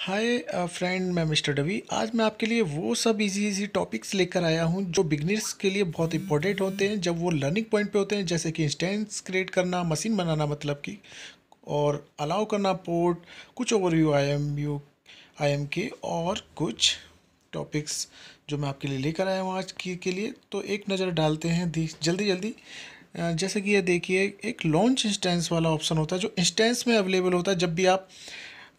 Hi friend, मैं mister Ravi. आज मैं आपके लिए वो सब इजी इजी टॉपिक्स लेकर आया हूँ जो बिगनर्स के लिए बहुत इंपॉर्टेंट होते हैं जब वो लर्निंग पॉइंट पे होते हैं, जैसे कि इंस्टेंस क्रिएट करना, मशीन बनाना मतलब कि, और अलाउ करना पोर्ट, कुछ ओवरव्यू आई एम के और कुछ टॉपिक्स जो मैं आपके लिए लेकर आया हूँ आज के लिए। तो एक नज़र डालते हैं जल्दी जल्दी। जैसे कि ये देखिए, एक लॉन्च इंस्टेंस वाला ऑप्शन होता है जो इंस्टेंस में अवेलेबल होता है जब भी आप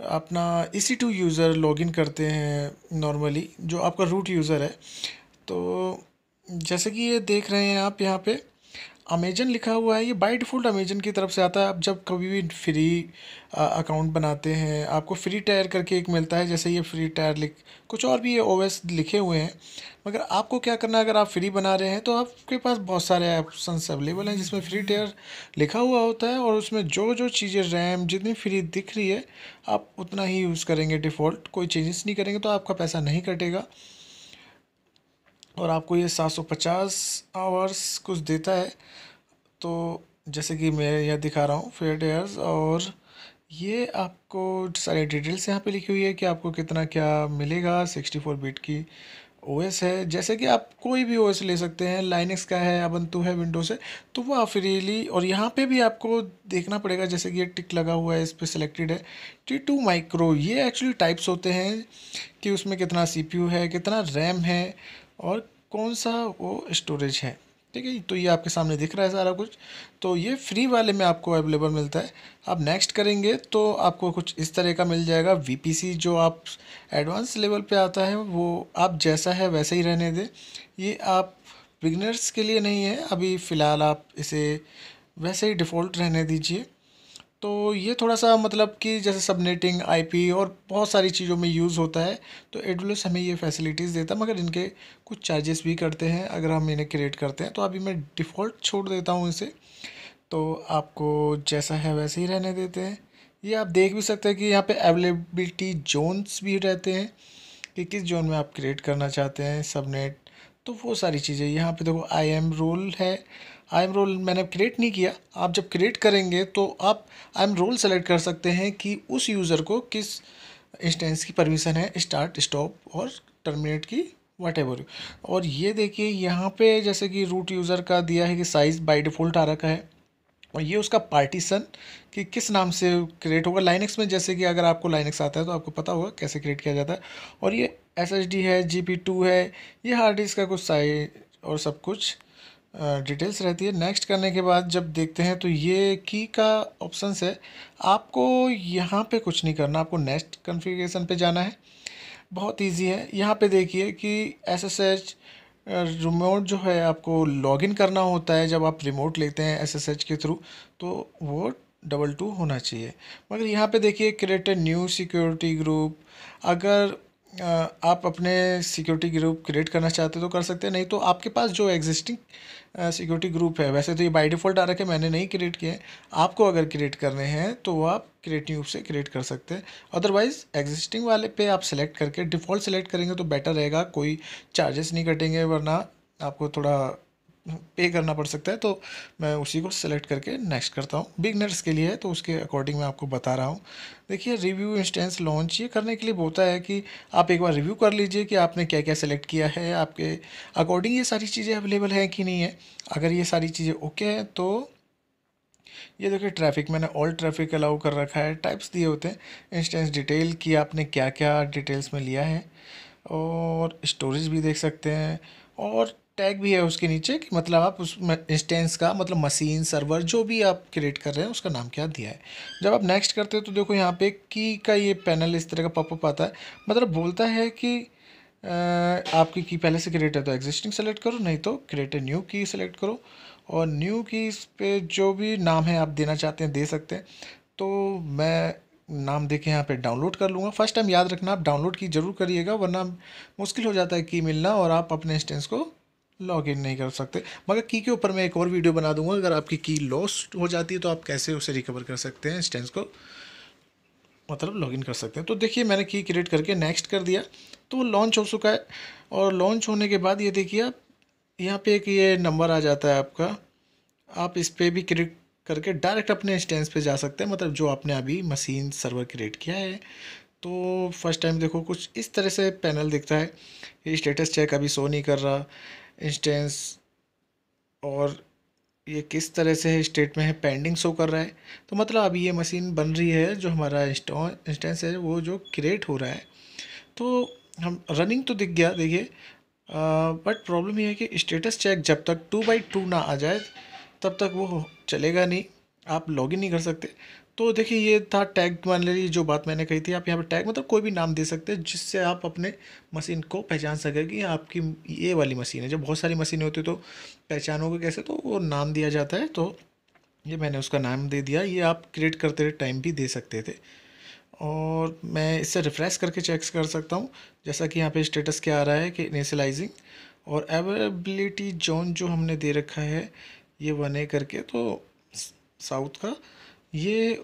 अपना EC2 यूज़र लॉगिन करते हैं नॉर्मली, जो आपका रूट यूज़र है। तो जैसे कि ये देख रहे हैं आप यहाँ पे अमेजन लिखा हुआ है, ये बाय डिफ़ॉल्ट अमेजन की तरफ से आता है। आप जब कभी भी फ्री अकाउंट बनाते हैं आपको फ्री टायर करके एक मिलता है, जैसे ये फ्री टायर लिख, कुछ और भी ये OS लिखे हुए हैं। मगर आपको क्या करना है, अगर आप फ्री बना रहे हैं तो आपके पास बहुत सारे ऑप्शंस अवेलेबल हैं जिसमें फ्री टायर लिखा हुआ होता है, और उसमें जो जो चीज़ें रैम जितनी फ्री दिख रही है आप उतना ही यूज़ करेंगे डिफ़ॉल्ट, कोई चेंजेस नहीं करेंगे तो आपका पैसा नहीं कटेगा। और आपको ये 750 आवर्स कुछ देता है। तो जैसे कि मैं यह दिखा रहा हूँ फेयर डेयर्स, और ये आपको सारी डिटेल्स यहाँ पे लिखी हुई है कि आपको कितना क्या मिलेगा। 64 बिट की OS है, जैसे कि आप कोई भी OS ले सकते हैं, लाइनक्स का है, ubuntu है, विंडोज़ है, तो वो आप फ्रीली। और यहाँ पे भी आपको देखना पड़ेगा, जैसे कि ये टिक लगा हुआ है, इस पर सिलेक्टेड है T2 माइक्रो। ये एक्चुअली टाइप्स होते हैं कि उसमें कितना CPU है, कितना रैम है, और कौन सा वो स्टोरेज है। ठीक है, तो ये आपके सामने दिख रहा है सारा कुछ। तो ये फ्री वाले में आपको अवेलेबल मिलता है। आप नेक्स्ट करेंगे तो आपको कुछ इस तरह का मिल जाएगा। VPC जो आप एडवांस लेवल पे आता है वो आप जैसा है वैसे ही रहने दें। ये आप बिगनर्स के लिए नहीं है, अभी फ़िलहाल आप इसे वैसे ही डिफ़ॉल्ट रहने दीजिए। तो ये थोड़ा सा मतलब कि जैसे सबनेटिंग IP और बहुत सारी चीज़ों में यूज़ होता है। तो AWS हमें ये फैसिलिटीज़ देता है, मगर इनके कुछ चार्जेस भी करते हैं अगर हम इन्हें क्रिएट करते हैं। तो अभी मैं डिफ़ॉल्ट छोड़ देता हूँ इसे। तो आपको जैसा है वैसे ही रहने देते हैं। ये आप देख भी सकते हैं कि यहाँ पे अवेलेबिलिटी जोन्स भी रहते हैं कि किस जोन में आप क्रिएट करना चाहते हैं सबनेट। तो वो सारी चीज़ें यहाँ पे देखो, IAM रोल है। IAM रोल मैंने क्रिएट नहीं किया, आप जब क्रिएट करेंगे तो आप IAM रोल सेलेक्ट कर सकते हैं कि उस यूज़र को किस इंस्टेंस की परमिशन है, स्टार्ट, स्टॉप और टर्मिनेट की, वट एवर। और ये देखिए यहाँ पे जैसे कि रूट यूज़र का दिया है कि साइज़ बाय डिफ़ॉल्ट आ रखा है, और ये उसका पार्टीशन कि किस नाम से क्रिएट होगा। लाइनक्स में जैसे कि अगर आपको लाइनक्स आता है तो आपको पता होगा कैसे क्रिएट किया जाता है। और ये SSD है, GP2 है, ये हार्ड डिस्क का कुछ साइज और सब कुछ डिटेल्स रहती है। नेक्स्ट करने के बाद जब देखते हैं तो ये की का ऑप्शंस है। आपको यहाँ पे कुछ नहीं करना, आपको नेक्स्ट कॉन्फ़िगरेशन पे जाना है। बहुत इजी है। यहाँ पे देखिए कि SSH रिमोट जो है आपको लॉगिन करना होता है जब आप रिमोट लेते हैं SSH के थ्रू, तो वो 22 होना चाहिए। मगर यहाँ पे देखिए create a new security group. अगर आप अपने सिक्योरिटी ग्रुप क्रिएट करना चाहते हो तो कर सकते हैं, नहीं तो आपके पास जो एग्जिस्टिंग सिक्योरिटी ग्रुप है, वैसे तो ये बाय डिफ़ॉल्ट आ रखे, मैंने नहीं क्रिएट किए हैं। आपको अगर क्रिएट करने हैं तो वो आप क्रिएट न्यू से क्रिएट कर सकते हैं। अदरवाइज़ एग्जिस्टिंग वाले पे आप सेलेक्ट करके डिफ़ॉल्ट सेलेक्ट करेंगे तो बेटर रहेगा, कोई चार्जेस नहीं कटेंगे, वरना आपको थोड़ा पे करना पड़ सकता है। तो मैं उसी को सेलेक्ट करके नेक्स्ट करता हूँ। बिगनर्स के लिए है तो उसके अकॉर्डिंग मैं आपको बता रहा हूँ। देखिए रिव्यू इंस्टेंस लॉन्च, ये करने के लिए होता है कि आप एक बार रिव्यू कर लीजिए कि आपने क्या क्या सेलेक्ट किया है, आपके अकॉर्डिंग ये सारी चीज़ें अवेलेबल हैं कि नहीं है। अगर ये सारी चीज़ें ओके हैं तो ये देखिए ट्रैफिक, मैंने ऑल ट्रैफिक अलाउ कर रखा है। टाइप्स दिए होते हैं, इंस्टेंस डिटेल कि आपने क्या क्या डिटेल्स में लिया है, और स्टोरेज भी देख सकते हैं, और टैग भी है उसके नीचे कि मतलब आप उस इंस्टेंस का मतलब मशीन, सर्वर जो भी आप क्रिएट कर रहे हैं उसका नाम क्या दिया है। जब आप नेक्स्ट करते हो तो देखो यहाँ पे की का ये पैनल इस तरह का पॉपअप आता है। मतलब बोलता है कि आपकी की पहले से क्रिएट है तो एग्जिस्टिंग सेलेक्ट करो, नहीं तो क्रिएट ए न्यू की सेलेक्ट करो। और न्यू की पे जो भी नाम है आप देना चाहते हैं दे सकते हैं। तो मैं नाम देके यहाँ पे डाउनलोड कर लूँगा। फर्स्ट टाइम याद रखना, आप डाउनलोड की ज़रूर करिएगा, वरना मुश्किल हो जाता है की मिलना और आप अपने इंस्टेंस को लॉग इन नहीं कर सकते। मगर की के ऊपर मैं एक और वीडियो बना दूंगा, अगर आपकी की लॉस्ट हो जाती है तो आप कैसे उसे रिकवर कर सकते हैं, इंस्टेंस को मतलब लॉगिन कर सकते हैं। तो देखिए मैंने की क्रिएट करके नेक्स्ट कर दिया, तो वो लॉन्च हो चुका है। और लॉन्च होने के बाद ये देखिए आप यहाँ पे एक ये नंबर आ जाता है आपका, आप इस पे भी क्लिक करके डायरेक्ट अपने इंस्टेंस पे जा सकते हैं, मतलब जो आपने अभी मशीन सर्वर क्रिएट किया है। तो फर्स्ट टाइम देखो कुछ इस तरह से पैनल दिखता है, ये स्टेटस चेक अभी शो नहीं कर रहा, इंस्टेंस, और ये किस तरह से स्टेट में है, पेंडिंग शो कर रहा है। तो मतलब अभी ये मशीन बन रही है, जो हमारा इंस्टेंस है वो जो क्रिएट हो रहा है। तो हम रनिंग तो दिख गया देखिए, बट प्रॉब्लम ये है कि स्टेटस चेक जब तक 2x2 ना आ जाए तब तक वो चलेगा नहीं, आप लॉगिन नहीं कर सकते। तो देखिए ये था टैग, मान लीजिए जो बात मैंने कही थी, आप यहाँ पे टैग मतलब कोई भी नाम दे सकते हैं जिससे आप अपने मशीन को पहचान सकें कि आपकी ये वाली मशीन है। जब बहुत सारी मशीनें होती तो पहचानोगे कैसे, तो वो नाम दिया जाता है। तो ये मैंने उसका नाम दे दिया, ये आप क्रिएट करते टाइम भी दे सकते थे। और मैं इससे रिफ़्रेश करके चेक कर सकता हूँ, जैसा कि यहाँ पे स्टेटस क्या आ रहा है कि इनिशियलाइजिंग और अवेलेबिलिटी जोन जो हमने दे रखा है ये 1A करके, तो साउथ का ये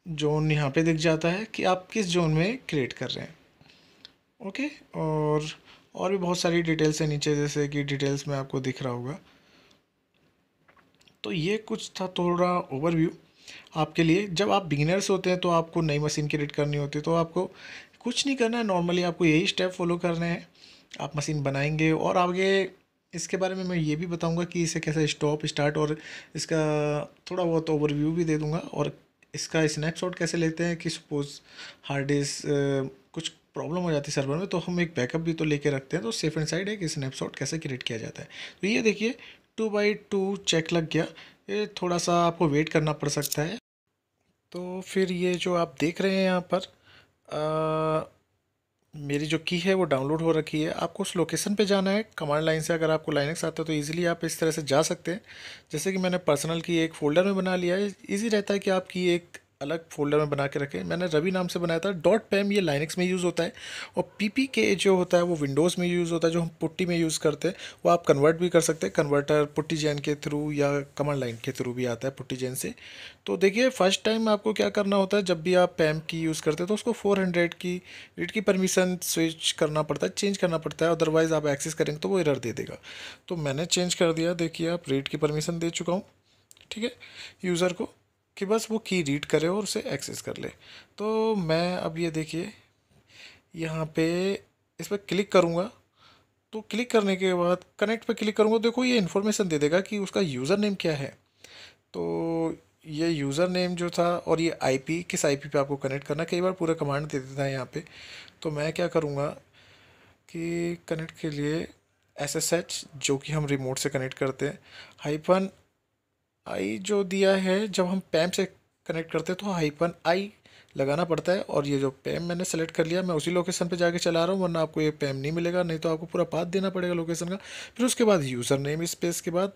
जोन यहाँ पे दिख जाता है कि आप किस जोन में क्रिएट कर रहे हैं। ओके, और भी बहुत सारी डिटेल्स है नीचे, जैसे कि डिटेल्स में आपको दिख रहा होगा। तो ये कुछ था थोड़ा ओवरव्यू आपके लिए। जब आप बिगिनर्स होते हैं तो आपको नई मशीन क्रिएट करनी होती है, तो आपको कुछ नहीं करना है, नॉर्मली आपको यही स्टेप फॉलो करने हैं। आप मशीन बनाएंगे और आगे इसके बारे में मैं ये भी बताऊंगा कि इसे कैसे स्टॉप स्टार्ट, और इसका थोड़ा बहुत ओवरव्यू भी दे दूंगा, और इसका स्नैपशॉट कैसे लेते हैं कि सपोज़ हार्ड डिस्क कुछ प्रॉब्लम हो जाती है सर्वर में, तो हम एक बैकअप भी तो लेके रखते हैं। तो सेफ एंड साइड है कि स्नैपशॉट कैसे क्रिएट किया जाता है। तो ये देखिए 2x2 चेक लग गया। ये थोड़ा सा आपको वेट करना पड़ सकता है। तो फिर ये जो आप देख रहे हैं यहाँ पर, मेरी जो की है वो डाउनलोड हो रखी है। आपको उस लोकेशन पे जाना है कमांड लाइन से। अगर आपको लाइनक्स आता है तो इजीली आप इस तरह से जा सकते हैं। जैसे कि मैंने पर्सनल की एक फ़ोल्डर में बना लिया है। इजी रहता है कि आपकी एक अलग फ़ोल्डर में बना के रखें। मैंने रवि नाम से बनाया था। .pem ये लाइनक्स में यूज़ होता है, और PPK जो होता है वो विंडोज़ में यूज़ होता है, जो हम पुट्टी में यूज़ करते हैं। वो आप कन्वर्ट भी कर सकते हैं, कन्वर्टर पुट्टी जैन के थ्रू या कमांड लाइन के थ्रू भी आता है पुट्टी जैन से। तो देखिए फर्स्ट टाइम आपको क्या करना होता है, जब भी आप पैम की यूज़ करते हैं तो उसको 400 की रीड की परमिशन स्विच करना पड़ता है, चेंज करना पड़ता है, अदरवाइज़ आप एक्सेस करेंगे तो वो एरर दे देगा। तो मैंने चेंज कर दिया, देखिए आप रीड की परमिशन दे चुका हूँ, ठीक है, यूज़र को, कि बस वो की रीड करे और उसे एक्सेस कर ले। तो मैं अब ये देखिए यहाँ पे इस पर क्लिक करूँगा, तो क्लिक करने के बाद कनेक्ट पे क्लिक करूँगा, देखो ये इन्फॉर्मेशन दे देगा कि उसका यूज़र नेम क्या है। तो ये यूज़र नेम जो था, और ये आईपी, किस आईपी पे आपको कनेक्ट करना, कई बार पूरा कमांड दे देता है यहाँ पे। तो मैं क्या करूँगा कि कनेक्ट के लिए SSH, जो कि हम रिमोट से कनेक्ट करते हैं, -i जो दिया है, जब हम पैम से कनेक्ट करते हैं तो -i लगाना पड़ता है। और ये जो पैम मैंने सेलेक्ट कर लिया, मैं उसी लोकेशन पे जाके चला रहा हूँ, वरना आपको ये पैम नहीं मिलेगा, नहीं तो आपको पूरा पाथ देना पड़ेगा लोकेशन का। फिर उसके बाद यूज़र नेम स्पेस के बाद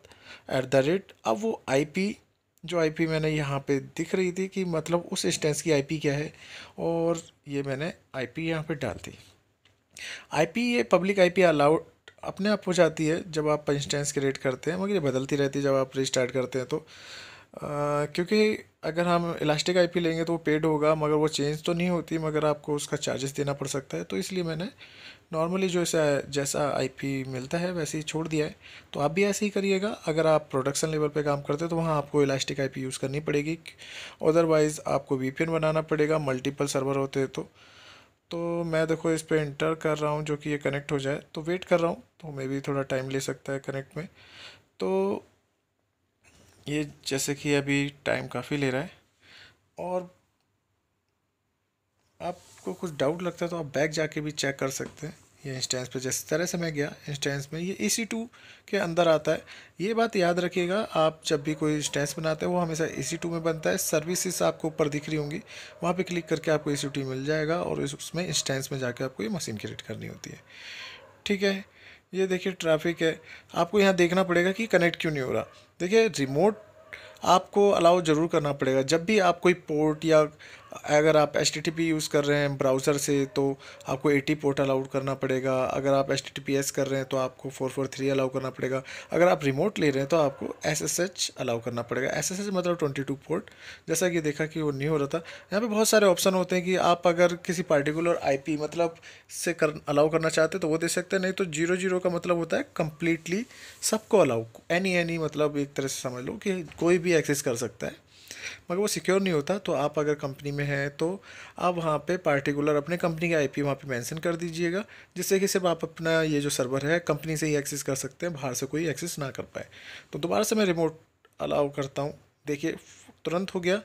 @ अब वो आईपी, जो आईपी मैंने यहाँ पे दिख रही थी कि मतलब उस इंस्टेंस की आईपी क्या है, और ये मैंने आईपी यहाँ पे डाल दी। आईपी ये पब्लिक आईपी अलाउड अपने आप हो जाती है जब आप इंस्टेंस क्रिएट करते हैं, मगर ये बदलती रहती है जब आप रिस्टार्ट करते हैं। तो क्योंकि अगर हम इलास्टिक आईपी लेंगे तो वो पेड होगा, मगर वो चेंज तो नहीं होती, मगर आपको उसका चार्जेस देना पड़ सकता है। तो इसलिए मैंने नॉर्मली जो जैसा आईपी मिलता है वैसे ही छोड़ दिया है। तो आप भी ऐसे ही करिएगा। अगर आप प्रोडक्शन लेवल पे काम करते हैं तो वहाँ आपको इलास्टिक आईपी यूज़ करनी पड़ेगी, अदरवाइज़ आपको VPN बनाना पड़ेगा, मल्टीपल सर्वर होते हैं। तो मैं देखो इस पे इंटर कर रहा हूँ, जो कि ये कनेक्ट हो जाए, तो वेट कर रहा हूँ, तो मे भी थोड़ा टाइम ले सकता है कनेक्ट में। तो ये जैसे कि अभी टाइम काफ़ी ले रहा है, और आपको कुछ डाउट लगता है तो आप बैक जाके भी चेक कर सकते हैं। ये इंस्टेंस पे जिस तरह से मैं गया इंस्टेंस में, ये EC2 के अंदर आता है। ये बात याद रखिएगा, आप जब भी कोई इंस्टेंस बनाते हैं वो हमेशा EC2 में बनता है। सर्विसेज आपको ऊपर दिख रही होंगी, वहाँ पे क्लिक करके आपको EC2 मिल जाएगा, और उसमें इंस्टेंस में जाके आपको ये मशीन क्रिएट करनी होती है, ठीक है। ये देखिए ट्रैफिक है, आपको यहाँ देखना पड़ेगा कि कनेक्ट क्यों नहीं हो रहा। देखिए रिमोट आपको अलाउ ज़रूर करना पड़ेगा जब भी आप कोई पोर्ट, या अगर आप HTTP यूज़ कर रहे हैं ब्राउज़र से तो आपको 80 पोर्ट अलाउड करना पड़ेगा। अगर आप HTTPS कर रहे हैं तो आपको 443 अलाउ करना पड़ेगा। अगर आप रिमोट ले रहे हैं तो आपको SSH अलाउ करना पड़ेगा। SSH मतलब 22 पोर्ट। जैसा कि देखा कि वो नहीं हो रहा था। यहाँ पे बहुत सारे ऑप्शन होते हैं कि आप अगर किसी पार्टिकुलर IP मतलब से अलाउ करना चाहते हैं तो वो दे सकते हैं, नहीं तो 00 का मतलब होता है कम्प्लीटली सबको अलाउ, एनी मतलब एक तरह से समझ लो कि कोई भी एक्सेस कर सकता है। मगर वो सिक्योर नहीं होता। तो आप अगर कंपनी में हैं तो आप वहाँ पे पार्टिकुलर अपने कंपनी का आईपी वहाँ पे मेंशन कर दीजिएगा, जिससे कि सिर्फ आप अपना ये जो सर्वर है कंपनी से ही एक्सेस कर सकते हैं, बाहर से कोई एक्सेस ना कर पाए। तो दोबारा से मैं रिमोट अलाउ करता हूँ, देखिए तुरंत हो गया।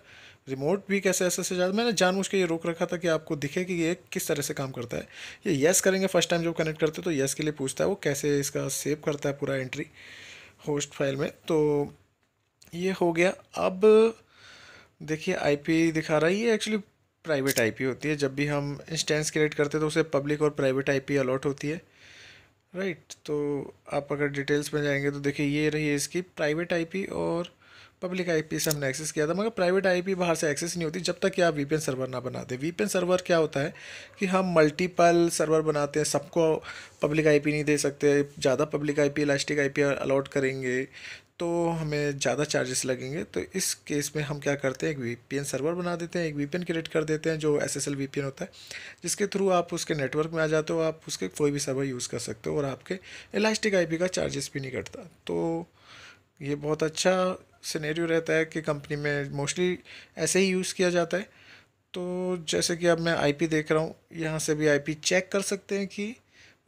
रिमोट भी कैसे ऐसे से ज़्यादा मैंने जानबूझ के ये रोक रखा था कि आपको दिखे कि ये किस तरह से काम करता है। ये यस करेंगे फर्स्ट टाइम जब कनेक्ट करते हैं तो यस के लिए पूछता है वो कैसे इसका सेव करता है पूरा एंट्री होस्ट फाइल में। तो ये हो गया। अब देखिए आईपी दिखा रहा है, ये एक्चुअली प्राइवेट आईपी होती है। जब भी हम इंस्टेंस क्रिएट करते हैं तो उसे पब्लिक और प्राइवेट आईपी अलॉट होती है, राइट। तो आप अगर डिटेल्स में जाएंगे तो देखिए ये रही है इसकी प्राइवेट आईपी और पब्लिक आईपी से हमने एक्सेस किया था। मगर प्राइवेट आईपी बाहर से एक्सेस नहीं होती जब तक कि आप वीपीएन सर्वर ना बना दें। वीपीएन सर्वर क्या होता है कि हम मल्टीपल सर्वर बनाते हैं, सबको पब्लिक आईपी नहीं दे सकते। ज़्यादा public IP elastic IP allot करेंगे तो हमें ज़्यादा चार्जेस लगेंगे। तो इस केस में हम क्या करते हैं, एक वीपीएन सर्वर बना देते हैं, एक वीपीएन क्रिएट कर देते हैं जो एसएसएल वीपीएन होता है, जिसके थ्रू आप उसके नेटवर्क में आ जाते हो, आप उसके कोई भी सर्वर यूज़ कर सकते हो और आपके इलास्टिक आईपी का चार्जेस भी नहीं कटता। तो ये बहुत अच्छा सिनेरियो रहता है कि कंपनी में मोस्टली ऐसे ही यूज़ किया जाता है। तो जैसे कि अब मैं आईपी देख रहा हूँ, यहाँ से भी आईपी चेक कर सकते हैं कि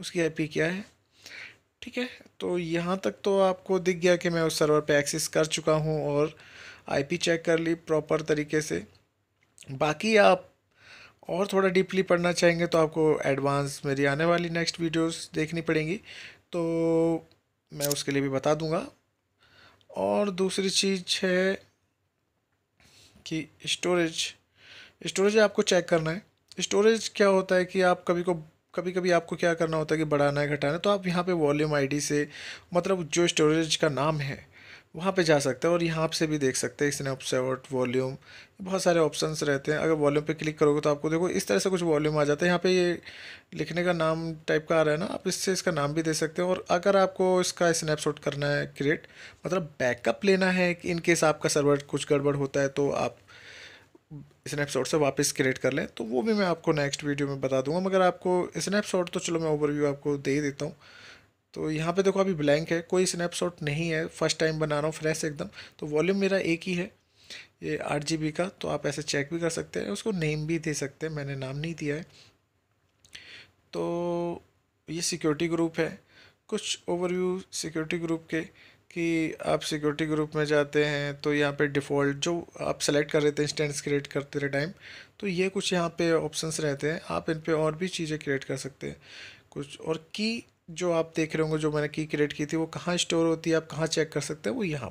उसकी आईपी क्या है, ठीक है। तो यहाँ तक तो आपको दिख गया कि मैं उस सर्वर पे एक्सेस कर चुका हूँ और आईपी चेक कर ली प्रॉपर तरीके से। बाकी आप और थोड़ा डीपली पढ़ना चाहेंगे तो आपको एडवांस मेरी आने वाली नेक्स्ट वीडियोस देखनी पड़ेंगी, तो मैं उसके लिए भी बता दूंगा। और दूसरी चीज़ है कि स्टोरेज आपको चेक करना है। स्टोरेज क्या होता है कि आप कभी कभी आपको क्या करना होता है कि बढ़ाना है घटाना है, तो आप यहाँ पे वॉल्यूम आईडी से मतलब जो स्टोरेज का नाम है वहाँ पे जा सकते हैं और यहाँ से भी देख सकते हैं स्नैपशॉट वॉल्यूम, बहुत सारे ऑप्शंस रहते हैं। अगर वॉल्यूम पे क्लिक करोगे तो आपको देखो इस तरह से कुछ वॉल्यूम आ जाता है। यहाँ पे ये लिखने का नाम टाइप का आ रहा है ना, आप इससे इसका नाम भी दे सकते हैं। और अगर आपको इसका स्नैपशॉट करना है क्रिएट, मतलब बैकअप लेना है कि इन केस आपका सर्वर कुछ गड़बड़ होता है तो आप स्नैपशॉट से वापस क्रिएट कर लें, तो वो भी मैं आपको नेक्स्ट वीडियो में बता दूंगा। मगर आपको स्नैपशॉट तो चलो मैं ओवरव्यू आपको दे ही देता हूँ। तो यहाँ पे देखो अभी ब्लैंक है, कोई स्नैपशॉट नहीं है, फर्स्ट टाइम बना रहा हूँ फ्रेश एकदम। तो वॉल्यूम मेरा एक ही है, ये 8 GB का। तो आप ऐसे चेक भी कर सकते हैं, उसको नेम भी दे सकते हैं, मैंने नाम नहीं दिया है। तो ये सिक्योरिटी ग्रुप है, कुछ ओवरव्यू सिक्योरिटी ग्रुप के कि आप सिक्योरिटी ग्रुप में जाते हैं तो यहाँ पे डिफ़ॉल्ट जो आप सेलेक्ट कर रहे थे इंस्टेंस क्रिएट करते रहे टाइम, तो ये कुछ यहाँ पे ऑप्शंस रहते हैं, आप इन पे और भी चीज़ें क्रिएट कर सकते हैं कुछ। और की जो आप देख रहे होंगे जो मैंने की क्रिएट की थी वो कहाँ स्टोर होती है, आप कहाँ चेक कर सकते हैं, वो यहाँ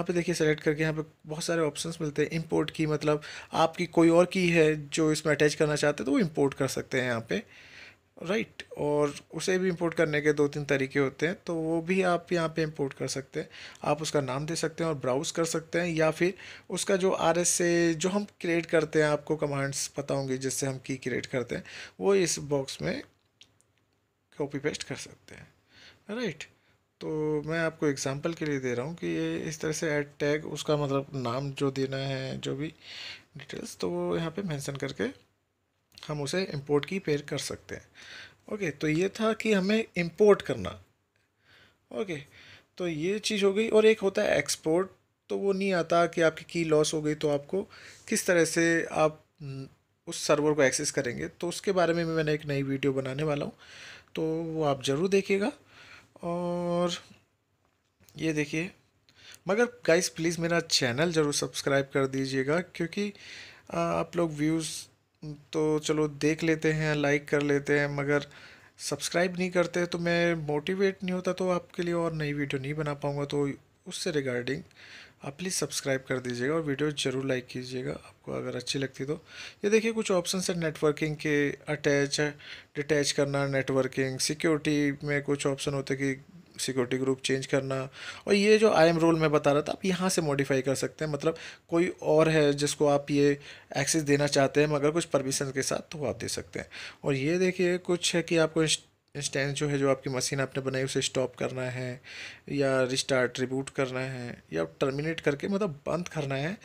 पे देखिए सेलेक्ट करके यहाँ पे बहुत सारे ऑप्शंस मिलते हैं। इंपोर्ट की मतलब आपकी कोई और की है जो इसमें अटैच करना चाहते हैं तो वो इंपोर्ट कर सकते हैं यहाँ पे, राइट। और उसे भी इंपोर्ट करने के 2-3 तरीके होते हैं, तो वो भी आप यहाँ पे इंपोर्ट कर सकते हैं। आप उसका नाम दे सकते हैं और ब्राउज़ कर सकते हैं, या फिर उसका जो RS से जो हम क्रिएट करते हैं, आपको कमांड्स पता होंगी जिससे हम की क्रिएट करते हैं, वो इस बॉक्स में कॉपी पेस्ट कर सकते हैं, राइट। तो मैं आपको एग्जांपल के लिए दे रहा हूँ कि ये इस तरह से ऐड टैग उसका मतलब नाम जो देना है जो भी डिटेल्स, तो वो यहाँ पे मेंशन करके हम उसे इंपोर्ट की पेयर कर सकते हैं। ओके, तो ये था कि हमें इंपोर्ट करना। ओके, तो ये चीज़ हो गई। और एक होता है एक्सपोर्ट, तो वो नहीं आता कि आपकी की लॉस हो गई तो आपको किस तरह से आप उस सर्वर को एक्सेस करेंगे, तो उसके बारे में भी मैंने एक नई वीडियो बनाने वाला हूँ, तो वो आप ज़रूर देखिएगा। और ये देखिए, मगर गाइस प्लीज़ मेरा चैनल ज़रूर सब्सक्राइब कर दीजिएगा, क्योंकि आप लोग व्यूज़ तो चलो देख लेते हैं, लाइक कर लेते हैं, मगर सब्सक्राइब नहीं करते तो मैं मोटिवेट नहीं होता, तो आपके लिए और नई वीडियो नहीं बना पाऊँगा। तो उससे रिगार्डिंग आप प्लीज़ सब्सक्राइब कर दीजिएगा और वीडियो ज़रूर लाइक कीजिएगा आपको अगर अच्छी लगती तो। ये देखिए कुछ ऑप्शन है नेटवर्किंग के, अटैच डिटैच करना, नेटवर्किंग सिक्योरिटी में कुछ ऑप्शन होते हैं कि सिक्योरिटी ग्रुप चेंज करना। और ये जो आई एम रोल मैं बता रहा था, आप यहाँ से मॉडिफाई कर सकते हैं, मतलब कोई और है जिसको आप ये एक्सेस देना चाहते हैं मगर कुछ परमिशन के साथ, तो वो आप दे सकते हैं। और ये देखिए कुछ है कि आपको इंस्टेंस जो है जो आपकी मशीन आपने बनाई उसे स्टॉप करना है, या रिस्टार्ट रिबूट करना है, या टर्मिनेट करके मतलब बंद करना है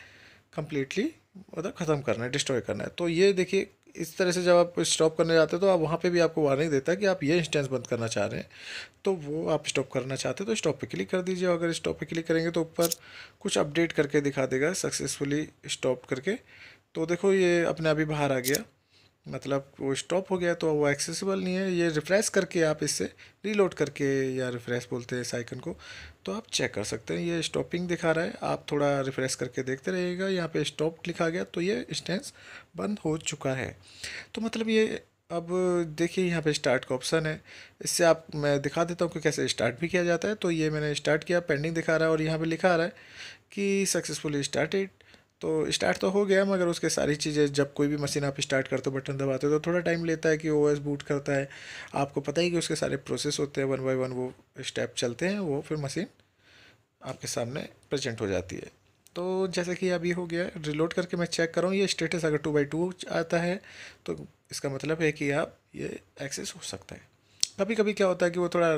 कम्प्लीटली, मतलब ख़त्म करना है, डिस्ट्रॉय करना है। तो ये देखिए इस तरह से जब आप स्टॉप करने जाते हो तो आप वहाँ पे भी आपको वार्निंग देता है कि आप ये इंस्टेंस बंद करना चाह रहे हैं, तो वो आप स्टॉप करना चाहते हो तो स्टॉप पे क्लिक कर दीजिए। अगर स्टॉप पे क्लिक करेंगे तो ऊपर कुछ अपडेट करके दिखा देगा सक्सेसफुली स्टॉप करके। तो देखो ये अपने आप ही बाहर आ गया, मतलब वो स्टॉप हो गया, तो वो एक्सेसिबल नहीं है। ये रिफ़्रेश करके आप इससे रीलोड करके, या रिफ़्रेश बोलते हैं इस आइकन को, तो आप चेक कर सकते हैं। ये स्टॉपिंग दिखा रहा है, आप थोड़ा रिफ़्रेश करके देखते रहिएगा। यहाँ पे स्टॉप लिखा गया तो ये इंस्टेंस बंद हो चुका है। तो मतलब ये, अब देखिए यहाँ पे स्टार्ट का ऑप्शन है, इससे आप, मैं दिखा देता हूँ कि कैसे स्टार्ट भी किया जाता है। तो ये मैंने स्टार्ट किया, पेंडिंग दिखा रहा है, और यहाँ पे लिखा आ रहा है कि सक्सेसफुली स्टार्टेड। तो स्टार्ट तो हो गया, मगर उसके सारी चीज़ें, जब कोई भी मशीन आप स्टार्ट करते हो, बटन दबाते हो, तो थोड़ा टाइम लेता है कि ओएस बूट करता है। आपको पता ही कि उसके सारे प्रोसेस होते हैं, वन बाय वन वो स्टेप चलते हैं, वो फिर मशीन आपके सामने प्रेजेंट हो जाती है। तो जैसे कि अभी हो गया, रिलोड करके मैं चेक कर रहा हूँ, ये स्टेटस अगर 2x2 आता है तो इसका मतलब है कि आप ये एक्सेस हो सकता है। कभी कभी क्या होता है कि वो थोड़ा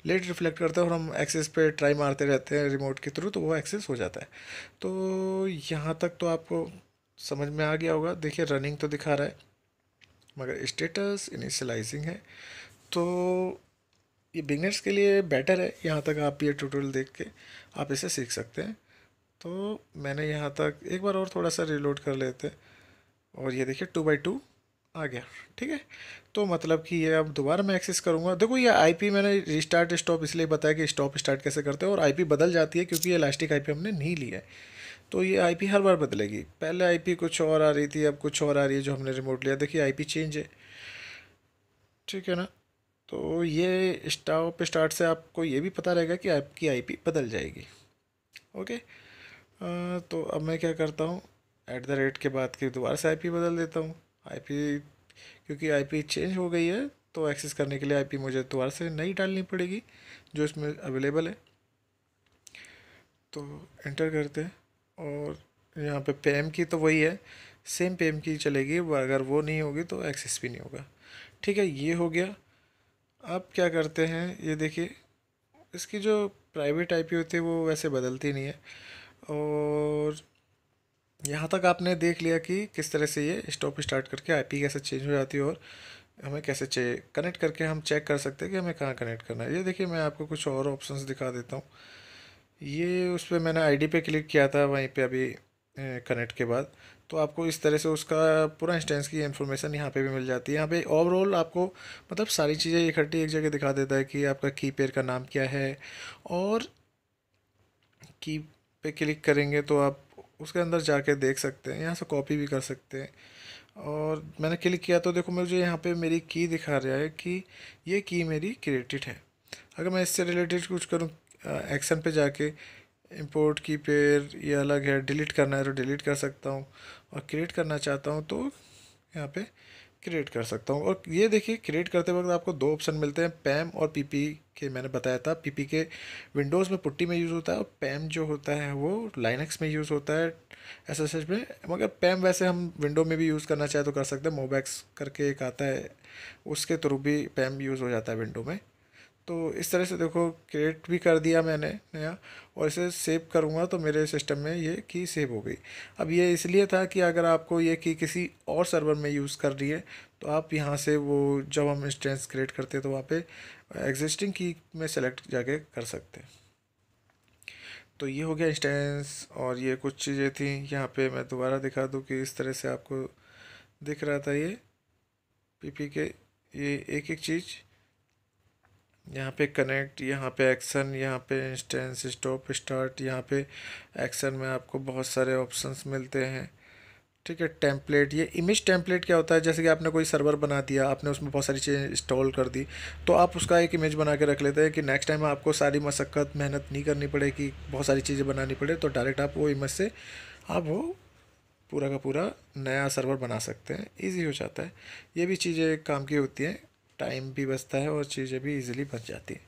लेट रिफ्लेक्ट करता है और हम एक्सेस पे ट्राई मारते रहते हैं रिमोट के थ्रू, तो वो एक्सेस हो जाता है। तो यहाँ तक तो आपको समझ में आ गया होगा। देखिए रनिंग तो दिखा रहा है, मगर स्टेटस इनिशियलाइजिंग है। तो ये बिगनर्स के लिए बेटर है, यहाँ तक आप ये ट्यूटोरियल देख के आप इसे सीख सकते हैं। तो मैंने यहाँ तक एक बार और थोड़ा सा रिलोड कर लेते हैं, और ये देखिए 2x2 आ गया। ठीक है, तो मतलब कि ये अब दोबारा मैं एक्सेस करूँगा। देखो ये आईपी मैंने रिस्टार्ट स्टॉप इसलिए बताया कि स्टॉप स्टार्ट कैसे करते हैं, और आईपी बदल जाती है क्योंकि ये इलास्टिक आईपी हमने नहीं लिया है। तो ये आईपी हर बार बदलेगी, पहले आईपी कुछ और आ रही थी, अब कुछ और आ रही है जो हमने रिमोट लिया। देखिए आईपी चेंज है, ठीक है ना। तो ये स्टॉप स्टार्ट से आपको ये भी पता रहेगा कि आपकी आईपी बदल जाएगी। ओके, तो अब मैं क्या करता हूँ, ऐट द रेट के बाद की दोबारा से आईपी बदल देता हूँ। आईपी, क्योंकि आईपी चेंज हो गई है, तो एक्सेस करने के लिए आईपी मुझे दोबारा से नई डालनी पड़ेगी जो इसमें अवेलेबल है। तो एंटर करते हैं, और यहाँ पे पेम की तो वही है, सेम पेम की चलेगी। अगर वो नहीं होगी तो एक्सेस भी नहीं होगा। ठीक है, ये हो गया। अब क्या करते हैं, ये देखिए इसकी जो प्राइवेट आईपी होती है वो वैसे बदलती नहीं है। और यहाँ तक आपने देख लिया कि किस तरह से ये स्टॉप स्टार्ट करके आईपी कैसे चेंज हो जाती है, और हमें कैसे कनेक्ट करके हम चेक कर सकते हैं कि हमें कहाँ कनेक्ट करना है। ये देखिए मैं आपको कुछ और ऑप्शंस दिखा देता हूँ। ये उस पर मैंने आईडी पे क्लिक किया था वहीं पे अभी कनेक्ट के बाद। तो आपको इस तरह से उसका पूरा इंस्टेंस की इन्फॉर्मेशन यहाँ पे भी मिल जाती है। यहाँ पे ओवरऑल आपको मतलब सारी चीज़ें इकट्ठी एक जगह दिखा देता है कि आपका की पेयर का नाम क्या है, और की पे क्लिक करेंगे तो आप उसके अंदर जाके देख सकते हैं, यहाँ से कॉपी भी कर सकते हैं। और मैंने क्लिक किया तो देखो मुझे यहाँ पे मेरी की दिखा रहा है कि ये की मेरी क्रिएटेड है। अगर मैं इससे रिलेटेड कुछ करूँ, एक्शन पे जाके इंपोर्ट की पेयर ये अलग है, डिलीट करना है तो डिलीट कर सकता हूँ, और क्रिएट करना चाहता हूँ तो यहाँ पे क्रिएट कर सकता हूँ। और ये देखिए क्रिएट करते वक्त आपको दो ऑप्शन मिलते हैं, पैम और पीपी के। मैंने बताया था पीपी के विंडोज़ में पुट्टी में यूज़ होता है, और पैम जो होता है वो लाइनक्स में यूज़ होता है एसएसएच में। मगर पैम वैसे हम विंडो में भी यूज़ करना चाहे तो कर सकते हैं, मोबैक्स करके एक आता है, उसके थ्रू भी पैम यूज़ हो जाता है विंडो में। तो इस तरह से देखो क्रिएट भी कर दिया मैंने नया, और इसे सेव करूँगा तो मेरे सिस्टम में ये की सेव हो गई। अब ये इसलिए था कि अगर आपको ये की किसी और सर्वर में यूज़ कर रही है तो आप यहाँ से वो, जब हम इंस्टेंस क्रिएट करते हैं तो वहाँ पे एग्जिस्टिंग की में सेलेक्ट जाके कर सकते हैं। तो ये हो गया इंस्टेंस, और ये कुछ चीज़ें थी यहाँ पे मैं दोबारा दिखा दूँ कि इस तरह से आपको दिख रहा था ये पीपी के, ये एक एक चीज़ यहाँ पे कनेक्ट, यहाँ पे एक्शन, यहाँ पे इंस्टेंस स्टॉप स्टार्ट, यहाँ पे एक्शन में आपको बहुत सारे ऑप्शंस मिलते हैं। ठीक है, टेम्पलेट, ये इमेज टेम्पलेट क्या होता है, जैसे कि आपने कोई सर्वर बना दिया, आपने उसमें बहुत सारी चीज़ें इंस्टॉल कर दी, तो आप उसका एक इमेज बना के रख लेते हैं कि नेक्स्ट टाइम आपको सारी मशक्क़त मेहनत नहीं करनी पड़ेगी, बहुत सारी चीज़ें बनानी पड़े, तो डायरेक्ट आप वो इमेज से आप वो पूरा का पूरा नया सर्वर बना सकते हैं, ईजी हो जाता है। ये भी चीज़ें काम की होती हैं, टाइम भी बचता है और चीज़ें भी इजीली बच जाती हैं।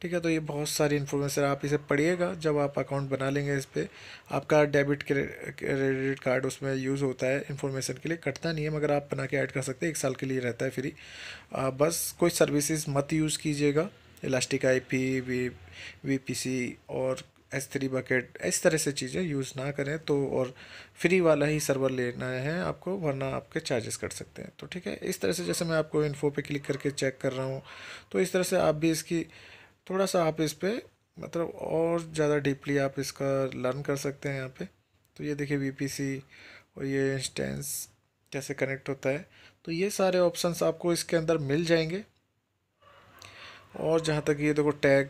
ठीक है, तो ये बहुत सारी इन्फॉर्मेशन आप इसे पढ़िएगा जब आप अकाउंट बना लेंगे। इस पर आपका डेबिट क्रेडिट कार्ड उसमें यूज़ होता है, इन्फॉर्मेशन के लिए कटता नहीं है, मगर आप बना के ऐड कर सकते हैं, 1 साल के लिए रहता है फ्री। बस कोई सर्विसेज मत यूज़ कीजिएगा, इलास्टिक आईपी, वी वीपीसी और S3 बकेट, इस तरह से चीज़ें यूज़ ना करें तो, और फ्री वाला ही सर्वर लेना है आपको, वरना आपके चार्जेस कट सकते हैं। तो ठीक है, इस तरह से जैसे मैं आपको इन्फो पे क्लिक करके चेक कर रहा हूँ, तो इस तरह से आप भी इसकी थोड़ा सा आप इस पे मतलब और ज़्यादा डीपली आप इसका लर्न कर सकते हैं यहाँ पे। तो ये देखिए VPC और ये इंस्टेंस कैसे कनेक्ट होता है, तो ये सारे ऑप्शंस आपको इसके अंदर मिल जाएंगे। और जहाँ तक ये देखो टैग,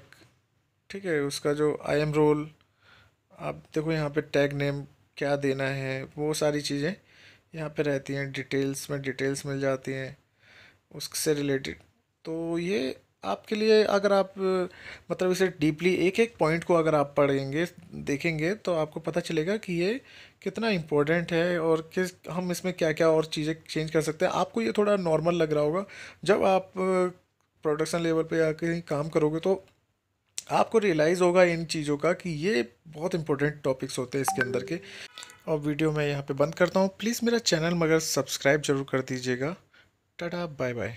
ठीक है, उसका जो आई एम रोल, आप देखो यहाँ पे टैग नेम क्या देना है, वो सारी चीज़ें यहाँ पे रहती हैं। डिटेल्स में डिटेल्स मिल जाती हैं उससे रिलेटेड। तो ये आपके लिए, अगर आप मतलब इसे डीपली एक एक पॉइंट को अगर आप पढ़ेंगे देखेंगे तो आपको पता चलेगा कि ये कितना इम्पोर्टेंट है और किस हम इसमें क्या क्या और चीज़ें चेंज कर सकते हैं। आपको ये थोड़ा नॉर्मल लग रहा होगा, जब आप प्रोडक्शन लेवल पे या कहीं काम करोगे तो आपको रियलाइज़ होगा इन चीज़ों का कि ये बहुत इंपॉर्टेंट टॉपिक्स होते हैं इसके अंदर के। और वीडियो मैं यहाँ पे बंद करता हूँ। प्लीज़ मेरा चैनल मगर सब्सक्राइब जरूर कर दीजिएगा। Tata bye bye.